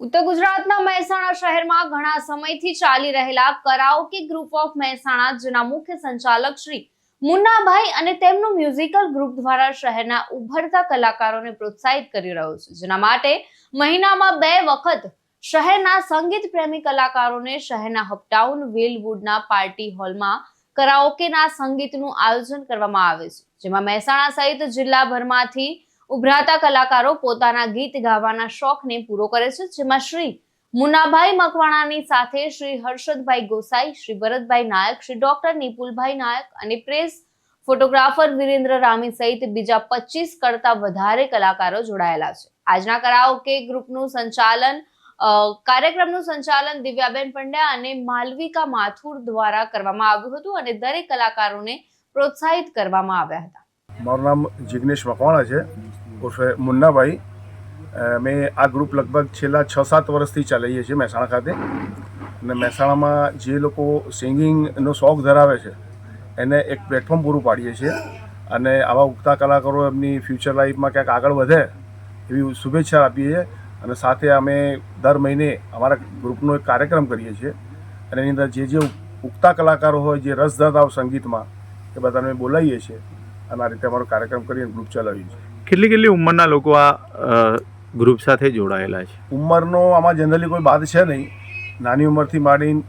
ઉત્તર ગુજરાતના મહેસાણા શહેરમાં ઘણા સમયથી ચાલી રહેલા કરાઓકે ગ્રુપ ઓફ મહેસાણા, જેના મુખ્ય સંચાલક શ્રી મુન્નાભાઈ અને તેમનું મ્યુઝિકલ ગ્રુપ દ્વારા શહેરના ઉભરતા કલાકારોને પ્રોત્સાહિત કરી રહ્યો છે, જેના માટે મહિનામાં 2 વખત શહેરના સંગીત પ્રેમી કલાકારોને શહેરના અપટાઉન વેલવુડના પાર્ટી હોલમાં કરાઓકેના સંગીતનું આયોજન કરવામાં આવે છે, જેમાં મહેસાણા સહિત જિલ્લાભરમાંથી ઉભરાતા કલાકારો પોતાના ગીત ગાવાના શોખને પૂરો કરે છે, જેમાં શ્રી મુન્નાભાઈ મકવાણાની સાથે શ્રી હર્ષદભાઈ ગોસાઈ, શ્રી ભરતભાઈ નાયક, શ્રી ડોક્ટર નિપુલભાઈ નાયક અને પ્રેસ ફોટોગ્રાફર વિરેન્દ્ર રામી સહિત બીજા 25 કરતા વધારે કલાકારો જોડાયેલા છે। આજના કરાઓકે ગ્રુપનું કાર્યક્રમનું સંચાલન દિવ્યાબેન પંડ્યા અને માલવિકા માથુર દ્વારા કરવામાં આવ્યું હતું અને દરેક કલાકારોને પ્રોત્સાહિત કરવામાં આવ્યા હતા। મારું નામ જિગ્નેશ મકવાણા છે, ઉર્ફે મુન્નાભાઈ। મેં આ ગ્રુપ લગભગ છેલ્લા 6-7 વર્ષથી ચલાવીએ છીએ મહેસાણા ખાતે, અને મહેસાણામાં જે લોકો સિંગિંગનો શોખ ધરાવે છે એને એક પ્લેટફોર્મ પૂરું પાડીએ છીએ, અને આવા ઉગતા કલાકારો એમની ફ્યુચર લાઈફમાં ક્યાંક આગળ વધે એવી શુભેચ્છા આપીએ છીએ। અને સાથે અમે દર મહિને અમારા ગ્રુપનો એક કાર્યક્રમ કરીએ છીએ, અને એની અંદર જે ઉગતા કલાકારો હોય, જે રસ ધરાવતા સંગીતમાં, એ બધાને બોલાવીએ છીએ અને આ રીતે અમારો કાર્યક્રમ કરીને ગ્રુપ ચલાવીએ છીએ। કેટલી ઉંમરના લોકો આ ગ્રુપ સાથે જોડાયેલા છે? ઉંમરનો આમાં જનરલી કોઈ બાદ છે નહીં, નાની ઉંમરથી માંડીને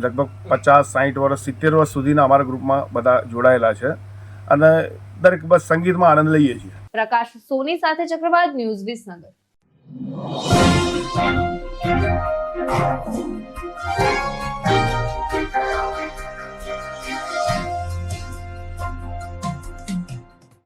લગભગ 50-60 વર્ષ 70 વર્ષ સુધીના અમારા ગ્રુપમાં બધા જોડાયેલા છે, અને દરેક બસ સંગીતમાં આનંદ લઈએ છીએ। પ્રકાશ સોની સાથે ચક્રવાત ન્યૂઝ વિસનગર।